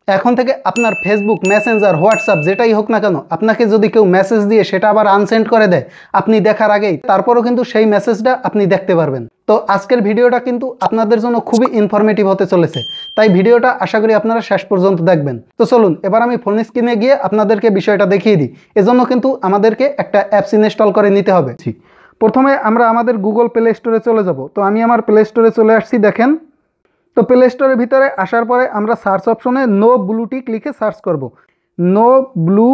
এখন থেকে আপনার ফেসবুক, মেসেঞ্জার, হোয়াটসঅ্যাপ যেটাই হোক না কেন, আপনাকে যদি কেউ মেসেজ দিয়ে সেটা আবার আনসেন্ড করে দেয় আপনি দেখার আগেই, তারপরও কিন্তু সেই মেসেজটা আপনি দেখতে পারবেন। তো আজকের ভিডিওটা কিন্তু আপনাদের জন্য খুবই ইনফরমেটিভ হতে চলেছে, তাই ভিডিওটা আশা করি আপনারা শেষ পর্যন্ত দেখবেন। তো চলুন এবার আমি ফোন স্ক্রিনে গিয়ে আপনাদেরকে বিষয়টা দেখিয়ে দিই। এজন্য কিন্তু আমাদেরকে একটা অ্যাপস ইনস্টল করে নিতে হবে। প্রথমে আমরা আমাদের গুগল প্লে স্টোরে চলে যাব। তো আমি আমার প্লে স্টোরে চলে আসছি, দেখেন। তো প্লে স্টোরের ভিতরে আসার পরে আমরা সার্চ অপশনে নো ব্লু টিক লিখে সার্চ করব। নো ব্লু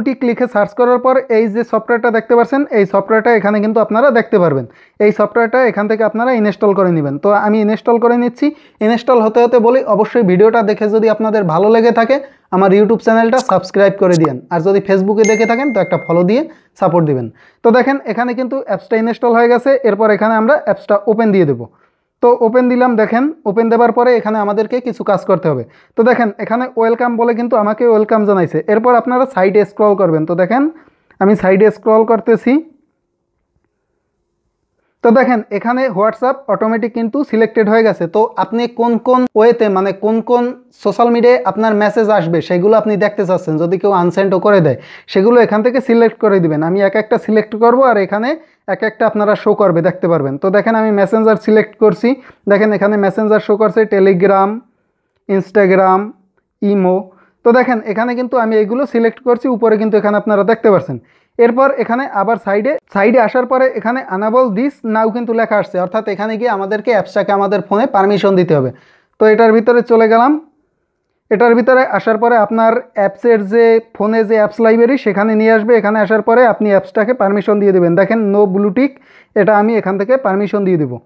টিক লিখে সার্চ করার পর এই যে সফটওয়্যারটা দেখতে পাচ্ছেন, এই সফটওয়্যারটা এখানে কিন্তু আপনারা দেখতে পারবেন। এই সফটওয়্যারটা এখান থেকে আপনারা ইনস্টল করে নেবেন। তো আমি ইনস্টল করে নিচ্ছি। ইনস্টল হতে হতে বলি, অবশ্যই ভিডিওটা দেখে যদি আপনাদের ভালো লেগে থাকে আমার ইউটিউব চ্যানেলটা সাবস্ক্রাইব করে দিন, আর যদি ফেসবুকে দেখে থাকেন তো একটা ফলো দিয়ে সাপোর্ট দিবেন। তো দেখেন এখানে কিন্তু অ্যাপসটা ইনস্টল হয়ে গেছে। এরপর এখানে আমরা অ্যাপসটা ওপেন দিয়ে দেবো। তো ওপেন দিলাম। দেখেন ওপেন দেওয়ার পরে এখানে আমাদেরকে কিছু কাজ করতে হবে। তো দেখেন এখানে ওয়েলকাম বলে কিন্তু আমাকে ওয়েলকাম জানাইছে। এরপর আপনারা সাইডে স্ক্রল করবেন। তো দেখেন আমি সাইডে স্ক্রল করতেছি। তো দেখেন এখানে হোয়াটসঅ্যাপ অটোমেটিক কিন্তু সিলেক্টেড হয়ে গেছে। তো আপনি কোন কোন ওয়েতে, মানে কোন কোন সোশ্যাল মিডিয়ায় আপনার মেসেজ আসবে সেগুলো আপনি দেখতে চাচ্ছেন, যদি কেউ আনসেন্ডও করে দেয় সেগুলো এখান থেকে সিলেক্ট করে দিবেন। আমি এক একটা সিলেক্ট করব আর এখানে এক একটা আপনারা শো করবে, দেখতে পারবেন। তো দেখেন আমি মেসেঞ্জার সিলেক্ট করছি। দেখেন এখানে মেসেঞ্জার শো করছে, টেলিগ্রাম, ইনস্টাগ্রাম, ইমো। তো দেখেন এখানে কিন্তু আমি এইগুলো সিলেক্ট করছি, উপরে কিন্তু এখানে আপনারা দেখতে পাচ্ছেন। এরপর এখানে আবার সাইডে আসার পরে এখানে আনাবল দিস নাও কিন্তু লেখা আসছে, অর্থাৎ এখানে গিয়ে আমাদেরকে অ্যাপসটাকে আমাদের ফোনে পারমিশন দিতে হবে। তো এটার ভিতরে চলে গেলাম। এটার ভিতরে আসার পরে আপনার অ্যাপসের যে ফোনে যে অ্যাপস লাইব্রেরি সেখানে নিয়ে আসবে। এখানে আসার পরে আপনি অ্যাপসটাকে পারমিশন দিয়ে দেবেন। দেখেন নো ব্লু টিক, এটা আমি এখান থেকে পারমিশন দিয়ে দেবো।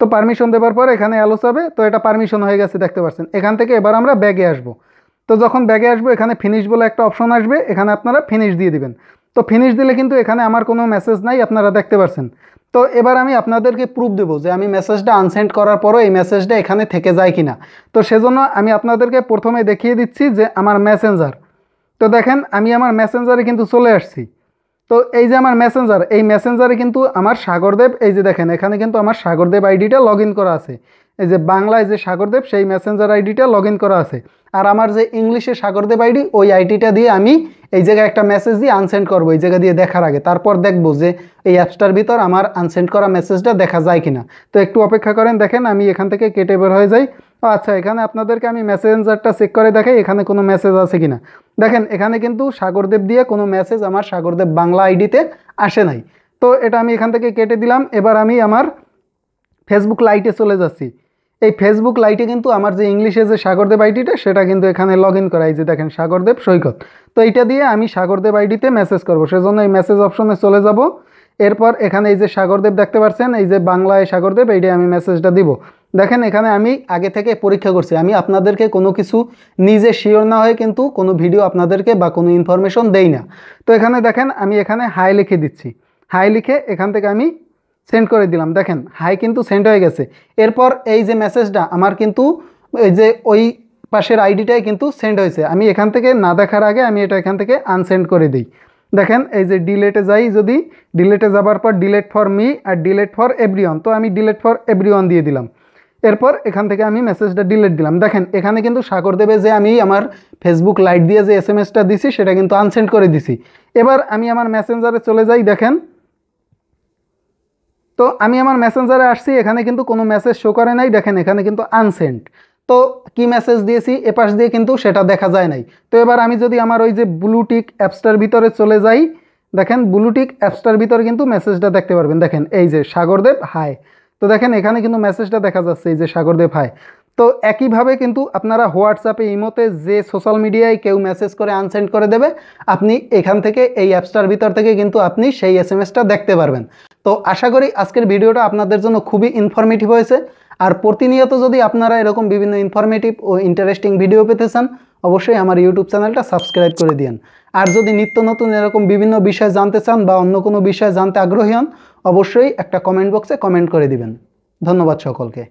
তো পারমিশন দেওয়ার পরে এখানে অ্যালো যাবে। তো এটা পারমিশন হয়ে গেছে, দেখতে পাচ্ছেন। এখান থেকে এবার আমরা ব্যাগে আসবো। তো যখন ব্যাগে আসবো এখানে ফিনিশ বলে একটা অপশন আসবে, এখানে আপনারা ফিনিশ দিয়ে দিবেন। তো ফিনিশ দিলে কিন্তু এখানে আমার কোনো মেসেজ নাই, আপনারা দেখতে পাচ্ছেন। তো এবার আমি আপনাদেরকে প্রুফ দেবো যে আমি মেসেজটা আনসেন্ড করার পরও এই মেসেজটা এখানে থেকে যায় কিনা। তো সেজন্য আমি আপনাদেরকে প্রথমে দেখিয়ে দিচ্ছি যে আমার মেসেঞ্জার। তো দেখেন আমি আমার মেসেঞ্জারে কিন্তু চলে আসছি। তো এই যে আমার মেসেঞ্জার, এই মেসেঞ্জারে কিন্তু আমার সাগরদেব, এই যে দেখেন এখানে কিন্তু আমার সাগরদেব আইডিটা লগ ইন করা আছে। এই যে বাংলায় যে সাগরদেব সেই মেসেঞ্জার আইডিটা লগ ইন করা আছে। আর আমার যে ইংলিশে সাগরদেব আইডি, ওই আইডিটা দিয়ে আমি এই জায়গায় একটা মেসেজ দিয়ে আনসেন্ড করবো, এই জায়গা দিয়ে দেখার আগে। তারপর দেখবো যে এই অ্যাপসটার ভিতর আমার আনসেন্ড করা মেসেজটা দেখা যায় কিনা। তো একটু অপেক্ষা করেন। দেখেন আমি এখান থেকে কেটে বের হয়ে যাই। আচ্ছা, এখানে আপনাদেরকে আমি মেসেঞ্জারটা চেক করে দেখাই এখানে কোনো মেসেজ আছে কিনা। দেখেন এখানে কিন্তু সাগরদেব দিয়ে কোনো মেসেজ আমার সাগরদেব বাংলা আইডিতে আসে নাই। তো এটা আমি এখান থেকে কেটে দিলাম। এবার আমি আমার ফেসবুক লাইটে চলে যাচ্ছি। এই ফেসবুক লাইটে কিন্তু আমার যে ইংলিশে যে সাগরদেব আইডিটা সেটা কিন্তু এখানে লগ ইন করা। এই যে দেখেন সাগরদেব সৈকত। তো এইটা দিয়ে আমি সাগরদেব আইডিতে মেসেজ করব, সেজন্য এই মেসেজ অপশনে চলে যাব। এরপর এখানে এই যে সাগরদেব দেখতে পাচ্ছেন, এই যে বাংলায় সাগরদেব, এইটাই আমি মেসেজটা দিব। দেখেন এখানে আমি আগে থেকে পরীক্ষা করছি, আমি আপনাদেরকে কোনো কিছু নিজে শিওর না হয়ে কিন্তু কোনো ভিডিও আপনাদেরকে বা কোনো ইনফরমেশন দেই না। তো এখানে দেখেন আমি এখানে হাই লিখে দিচ্ছি। হাই লিখে এখান থেকে আমি সেন্ড করে দিলাম। দেখেন হাই কিন্তু সেন্ড হয়ে গেছে। এরপর এই যে মেসেজটা আমার কিন্তু এই যে ওই পাশের আইডিটাই কিন্তু সেন্ড হয়েছে। আমি এখান থেকে না দেখার আগে আমি এটা এখান থেকে আনসেন্ড করে দিই। দেখেন এই যে ডিলেটে যাই, যদি ডিলেটে যাবার পর ডিলেট ফর মি আর ডিলেট ফর এভরিওয়ান, তো আমি ডিলেট ফর এভরিওয়ান দিয়ে দিলাম। এরপর এখান থেকে আমি মেসেজটা ডিলেট দিলাম। দেখেন এখানে কিন্তু সাগরদেবে যে আমি আমার ফেসবুক লাইট দিয়ে যে এসএমএসটা দিছি সেটা কিন্তু আনসেন্ড করে দিছি। এবার আমি আমার মেসেঞ্জারে চলে যাই। দেখেন তো আমি আমার মেসেঞ্জারে আসছি, এখানে কিন্তু কোনো মেসেজ শো করে নাই। দেখেন এখানে কিন্তু আনসেন্ড। তো কি মেসেজ দিয়েছি এপাশ দিয়ে কিন্তু সেটা দেখা যায় নাই। তো এবার আমি যদি আমার ওই যে ব্লু টিক অ্যাপসটার ভিতরে চলে যাই, দেখেন ব্লু টিক অ্যাপসটার ভিতরে কিন্তু মেসেজটা দেখতে পারবেন। দেখেন এই যে সাগরদেব হাই। তো দেখেন এখানে কিন্তু মেসেজটা দেখা যাচ্ছে, এই যে সাগরদেব হাই। তো একইভাবে কিন্তু আপনারা হোয়াটসঅ্যাপে, ইমোতে যে সোশ্যাল মিডিয়ায় কেউ মেসেজ করে আনসেন্ড করে দেবে, আপনি এখান থেকে এই অ্যাপসটার ভিতর থেকে কিন্তু আপনি সেই এসএমএসটা দেখতে পারবেন। তো আশা করি আজকের ভিডিওটা আপনাদের জন্য খুবই ইনফরমেটিভ হয়েছে। আর প্রতিনিয়ত যদি আপনারা এরকম বিভিন্ন ইনফরমেটিভ ও ইন্টারেস্টিং ভিডিও পেতে চান, অবশ্যই আমার ইউটিউব চ্যানেলটা সাবস্ক্রাইব করে দিন। আর যদি নিত্য নতুন এরকম বিভিন্ন বিষয় জানতে চান বা অন্য কোনো বিষয় জানতে আগ্রহী হন, অবশ্যই একটা কমেন্ট বক্সে কমেন্ট করে দিবেন। ধন্যবাদ সকলকে।